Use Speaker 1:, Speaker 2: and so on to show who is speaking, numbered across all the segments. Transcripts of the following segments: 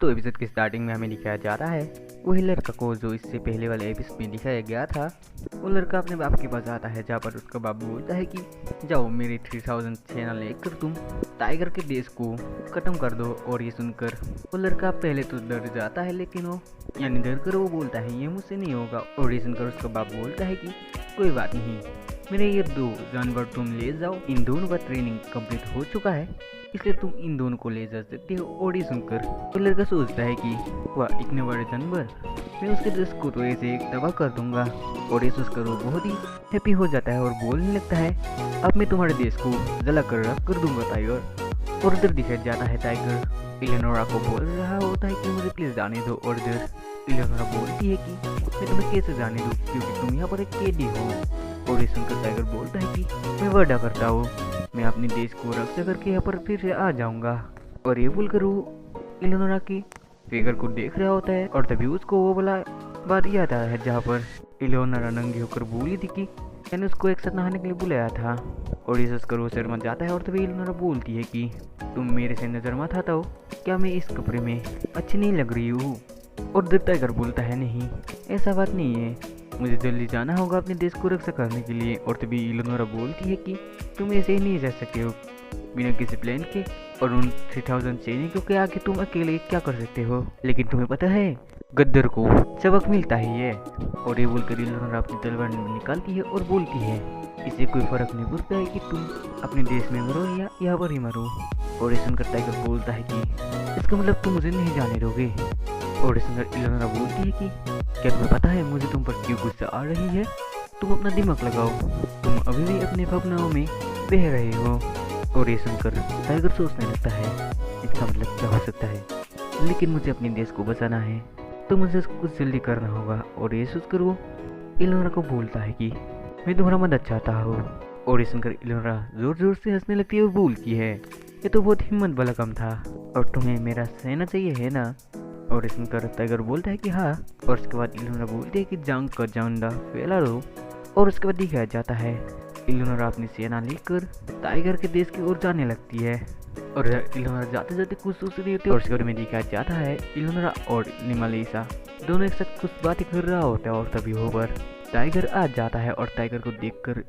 Speaker 1: तो एपिसोड की स्टार्टिंग में हमें दिखाया जा रहा है वही लड़का को जो इससे पहले वाले एपिसोड में दिखाया गया था। वो लड़का अपने बाप के पास आता है, जहाँ पर उसका बाप बोलता है कि जाओ मेरे 3000 सेना लेकर तुम टाइगर के देश को खत्म कर दो। और ये सुनकर वो लड़का पहले तो डर जाता है, लेकिन वो डर कर वो बोलता है ये मुझसे नहीं होगा। और ये सुनकर उसका बाप बोलता है कि कोई बात नहीं, मेरे ये 2 जानवर तुम ले जाओ, इन दोनों का ट्रेनिंग कंप्लीट हो चुका है, इसलिए तुम इन दोनों को ले जा सकते हो। और ये सुनकर वो लड़का सोचता है कि वाह इतने बड़े जानवर, मैं उसके देश को तो ऐसे तबाह कर दूंगा। और ये सोचकर वो बहुत ही हैप्पी हो जाता है और बोलने लगता है अब मैं तुम्हारे देश को जला कर रख कर दूंगा टाइगर। और उधर दिखाई जाता है टाइगर इलेनोरा को बोल रहा होता है कि मुझे प्लीज जाने दो। और इधर इलेनोरा बोलती है कि मैं तुम्हें कैसे जाने दूँ, क्योंकि तुम यहाँ पर एक कैदी हो। और ये सुनकर टाइगर बोलता है कि मैं वादा करता हूँ मैं अपने देश को रक्षा करके यहाँ पर फिर से आ जाऊंगा। और ये बोलकर वो इलेनोरा की फिगर को देख रहा होता है, और तभी उसको वो वाला बात याद आता है जहाँ पर इलेनोरा नंगी होकर बोली थी कि मैंने उसको एक साथ नहाने के लिए बुलाया था। और ये सोचकर वो शर्मा जाता है, और तभी इलेनोरा बोलती है कि तुम मेरे से नजर मत हटाओ, क्या मैं इस कपड़े में अच्छी नहीं लग रही हूँ। और देव टाइगर बोलता है नहीं ऐसा बात नहीं है, मुझे जल्दी जाना होगा अपने देश को रक्षा करने के लिए। और तभी इलेनोरा बोलती है कि तुम ऐसे ही नहीं जा सकते हो बिना किसी प्लान के, और उन 3000 सैनिकों के आगे तुम अकेले क्या कर सकते हो। लेकिन तुम्हें पता है गद्दर को सबक मिलता ही है। और ये बोलकर इलेनोरा अपनी तलवार निकालती है और बोलती है इससे कोई फर्क नहीं पड़ता है कि तुम अपने देश में मरो या यहाँ पर ही मरो। और ये सुनकर टाइगर बोलता है कि इसका मतलब तुम मुझे नहीं जाने दोगे। और ये सुनकर इलेनोरा बोलती है कि क्या तुम्हें पता है मुझे तुम पर क्यों गुस्सा आ रही है, तुम अपना दिमाग लगाओ, तुम अभी भी अपने भावनाओं में बह रहे हो। और ये सुनकर टाइगर सोचने लगता है इसका मतलब क्या हो सकता है, लेकिन मुझे अपने देश को बचाना है तो मुझे कुछ जल्दी करना होगा। और ये सोचकर वो इलेनोरा को बोलता है कि मैं तुम्हारा मदद चाहता हूँ। और ये सुनकर इलेनोरा जोर जोर से हंसने लगती है और बोलती है ये तो बहुत हिम्मत वाला काम था, और तुम्हें मेरा सेना चाहिए है ना। और ये सुनकर टाइगर बोलता है कि हाँ। और उसके बाद इलेनोरा बोलती है कि जंग का झंडा फैला दो। और उसके बाद दिखाया जाता है इलेनोरा अपनी सेना लेकर टाइगर के देश की ओर जाने लगती है। और इलेनोरा जाते जाते कुछ सोच रही होती है, और उसके बारे में दिखाया जाता है इलेनोरा और निमालिसा दोनों एक साथ कुछ बातें कर रहा होता है। और तभी होकर टाइगर आ जाता है, और टाइगर को देखकर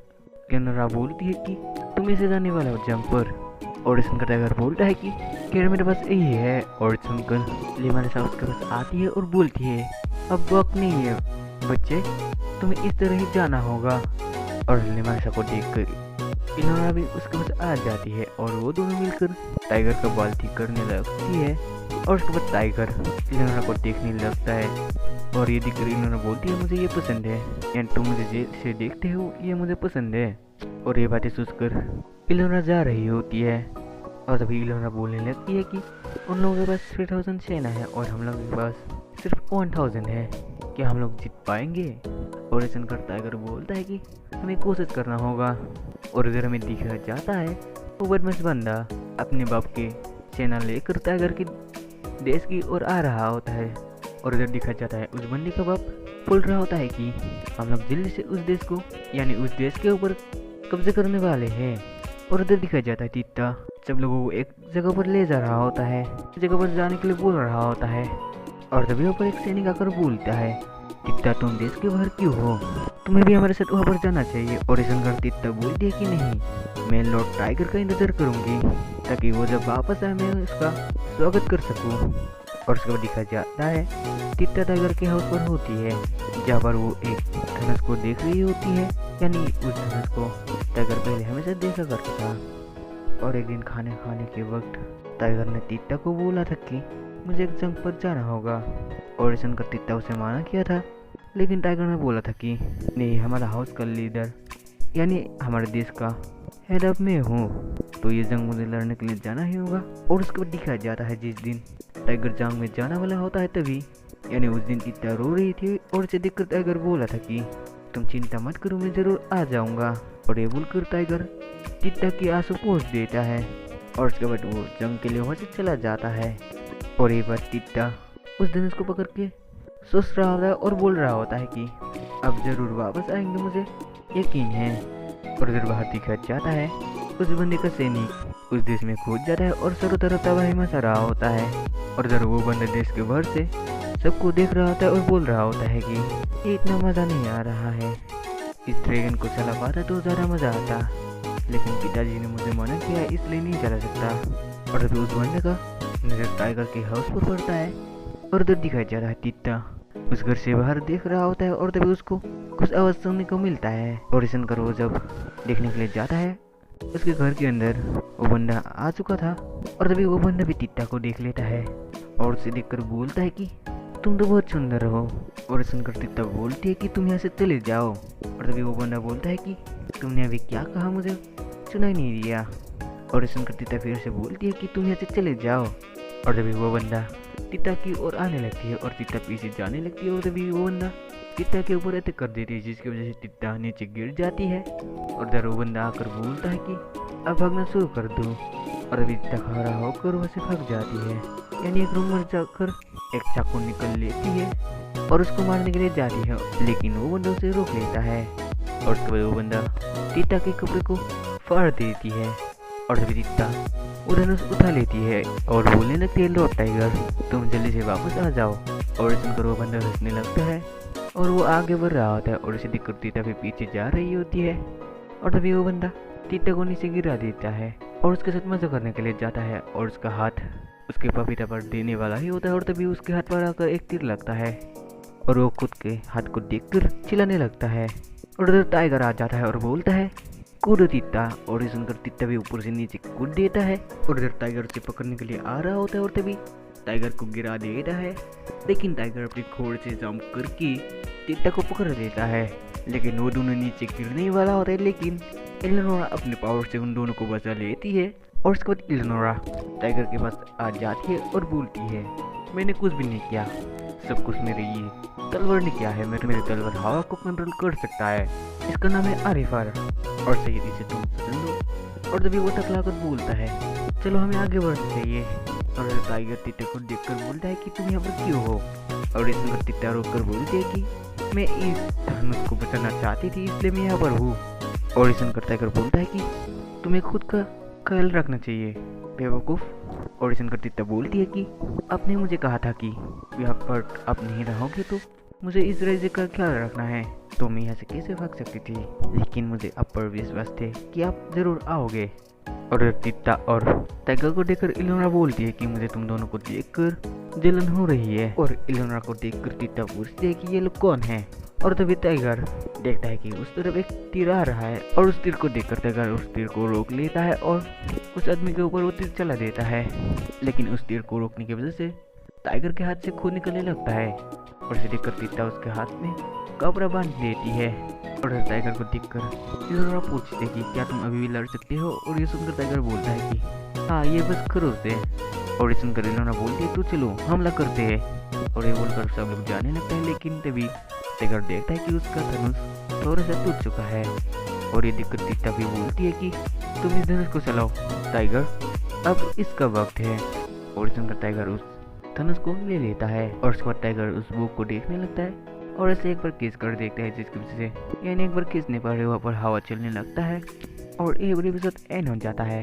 Speaker 1: इलेनोरा बोलती है कि तुम ऐसे जाने वाले हो जंग पर। और सुनकर टाइगर बोलता है कि मेरे पास यही है। और सुनकर निमालिसा उसके पास आती है और बोलती है अब वक्त नहीं है बच्चे, तुम्हें इस तरह ही जाना होगा। और निमालिसा को देखकर इलेनोरा भी उसके पास आ जाती है, और वो दोनों मिलकर टाइगर का बाल ठीक करने लगती है। और उसके बाद टाइगर इलेनोरा को देखने लगता है, और ये देखकर इलेनोरा बोलती है मुझे ये पसंद है, यानी तुम मुझे जैसे देखते हो ये मुझे पसंद है। और ये बातें सोचकर इलेनोरा जा रही होती है, और तभी इलेनोरा बोलने लगती है कि उन लोगों के पास 3000 सेना है और हम लोगों के पास सिर्फ 1000 है, क्या हम लोग जीत पाएंगे। और ऐसा सुनकर टाइगर बोलता है कि हमें कोशिश करना होगा। और इधर हमें दिखाया जाता है वो बदमाश बंदा अपने बाप के सेना लेकर टाइगर के देश की ओर आ रहा होता है। और इधर दिखाया जाता है उस बंदे का बाप बोल रहा होता है कि हम लोग जल्दी से उस देश को यानी उस देश के ऊपर कब्जे करने वाले हैं। और उधर दिखाया जाता है तीता सब लोगों को एक जगह पर ले जा रहा होता है, जगह पर जाने के लिए बोल रहा होता है। और तभी वहाँ पर एक सैनिक आकर बोलता है तीता तुम देश के बाहर क्यों हो, तुम्हें भी हमारे साथ वहाँ पर जाना चाहिए। और इस तीता बोलती है कि नहीं, मैं लॉर्ड टाइगर का इंतजार करूंगी ताकि वो जब वापस आए मैं उसका स्वागत कर सकूं। और उसके बाद दिखाया जाता है तीता टाइगर के हाउस पर होती है, जहाँ पर वो एक धनुष को देख रही होती है, यानी उस धनुष को टाइगर पहले हमेशा देखा करता था। और एक दिन खाने के वक्त टाइगर ने तीता को बोला था कि मुझे एक जंग पर जाना होगा। और सुनकर तीता उसे माना किया था, लेकिन टाइगर ने बोला था कि नहीं, हमारा हाउस का लीडर यानी हमारे देश का हेड अप मैं हूँ, तो ये जंग मुझे लड़ने के लिए जाना ही होगा। और उसके बाद दिखाया जाता है जिस दिन टाइगर जंग में जाने वाला होता है तभी यानी उस दिन तीता रो रही थी, और उसे देखकर टाइगर बोला था कि तुम चिंता मत करो मैं जरूर आ जाऊंगा। और ये बोलकर टाइगर तीता की आंसू पोंछ देता है, और उसके बाद वो जंग के लिए वहाँ से चला जाता है। और ये बात तीता उस धनुष को पकड़ के सोच रहा होता है और बोल रहा होता है कि अब जरूर वापस आएंगे, मुझे यकीन है। और इधर बाहर दिखाया जाता है उस बंदे का सैनिक उस देश में कूद जाता है और चारों तरफ तबाही मचा रहा होता है। और इधर वो बंदा देश के बाहर से सबको देख रहा होता है और बोल रहा होता है कि ये इतना मज़ा नहीं आ रहा है, इस ड्रैगन को चला पाता तो ज़्यादा मज़ा आता, लेकिन पिताजी ने मुझे मना किया इसलिए नहीं चला सकता। और अभी उस बंदे का नजर टाइगर के हाउस पर पड़ता है और उधर दिखाई जा रहा है तीता उस घर से बाहर देख रहा होता है और तभी उसको कुछ आवाज़ सुनने को मिलता है। और ऐसा कर वो जब देखने के लिए जाता है उसके घर के अंदर वो बंदा आ चुका था और तभी वो बंदा भी तीता को देख लेता है और उसे देखकर बोलता है कि तुम तो बहुत सुंदर हो। और सुनकर तीता बोलती है कि तुम यहाँ से चले जाओ। और तभी वो बंदा बोलता है कि तुमने अभी क्या कहा, मुझे सुनाई नहीं दिया। और सुनकर तीता फिर से बोलती है कि तुम यहाँ से चले जाओ। और तभी वो बंदा तीता की ओर आने लगती है और तीता पीछे जाने लगती है और तभी वो बंदा तीता के ऊपर अटैक कर देती है जिसकी वजह से तीता नीचे गिर जाती है। और इधर वो बंदा आकर बोलता है कि अब भागना शुरू कर दो। और अभी तीता खड़ा होकर वहाँ से भाग जाती है, यानी एक रूम में जाकर एक चाकू निकल लेती है और उसको मारने के लिए जाती है, लेकिन वो बंदा उसे रोक लेता है। और उसके बाद वो बंदा तीता के कपड़े को फाड़ देती है और तभी तीता वो धनुष उठा लेती है और बोलने लगती है, लॉर्ड टाइगर तुम जल्दी से वापस आ जाओ। और सुनकर वो बंदा हंसने लगता है और वो आगे बढ़ रहा होता है और उसे देखकर तीता भी पीछे जा रही होती है। और तभी वो बंदा तीता को नीचे गिरा देता है और उसके साथ मजा करने के लिए जाता है और उसका हाथ उसके पपीता पर देने वाला ही होता है। और तभी उसके हाथ पर आकर एक तीर लगता है और वो खुद के हाथ को देखकर चिल्लाने लगता है। और उधर टाइगर आ जाता है और बोलता है कूदो तीता। और सुनकर तीता भी ऊपर से नीचे कूद देता है और इधर टाइगर उसे पकड़ने के लिए आ रहा होता है और तभी टाइगर को गिरा देता है, लेकिन टाइगर अपनी खोड़ से जंप करके तीता को पकड़ लेता है। लेकिन वो दोनों नीचे गिरने ही वाला होता है, लेकिन एलेनोरा अपने पावर से उन दोनों को बचा लेती है। और उसके बाद एलेनोरा टाइगर के पास आ जाती है और बोलती है मैंने कुछ भी नहीं किया, सब कुछ मेरे ये तलवार ने किया है, मेरे तलवार हवा को कंट्रोल कर सकता है, इसका नाम है आरिफार और शायद इसे तुम पसंद हो। और तभी वो टकलाकर बोलता है चलो हमें आगे बढ़ना चाहिए। और टाइगर तीता को देखकर बोलता है कि तुम यहाँ पर क्यों हो। और इसमें तीता रोक कर बोलती है कि मैं इस धनुष को बचाना चाहती थी इसलिए मैं यहाँ पर हूँ। और सुनकर टाइगर बोलता है कि तुम्हें खुद का ख्याल रखना चाहिए बेवकूफ़। और सुनकर तीता बोलती है कि आपने मुझे कहा था कि यहाँ पर आप नहीं रहोगे तो मुझे इस राज्य का ख्याल रखना है, तो मैं यहाँ से कैसे भाग सकती थी, लेकिन मुझे आप पर विश्वास थे कि आप जरूर आओगे। और तीता और टाइगर को देखकर एलेनोरा बोलती है कि मुझे तुम दोनों को देखकर जलन हो रही है। और एलेनोरा को देखकर तीता पूछती है कि ये लोग कौन हैं। और तभी टाइगर देखता है कि उस तरफ एक तीर आ रहा है और उस तीर को देखकर टाइगर उस तीर को रोक लेता है और उस आदमी के ऊपर वो तीर चला देता है, लेकिन उस तीर को रोकने की वजह से टाइगर के हाथ से खून निकलने लगता है। और इसे देखकर तीता उसके हाथ में कपड़ा बांध देती है। और टाइगर को देखकर एलेनोरा पूछती है कि क्या तुम अभी भी लड़ सकते हो। और ये सुनकर टाइगर बोलता है कि हाँ ये बस खरोच है। और ये सुनकर एलेनोरा बोलती है तो चलो हमला करते हैं। और ये बोलकर सब लोग जाने लगते हैं, लेकिन तभी टाइगर देखता है कि उसका धनुष थोड़ा सा टूट चुका है। और ये दिक्कत तीता भी बोलती है कि तुम इस धनुष को चलाओ टाइगर, अब इसका वक्त है। और सुनकर टाइगर उस धनुष को ले लेता है और उसके बाद टाइगर उस बुक को देखने लगता है और ऐसे एक बार किस कर देखता है, जिसकी वजह से यानी एक बार खींचने पर वहाँ पर हवा चलने लगता है और ये एपिसोड एंड हो जाता है।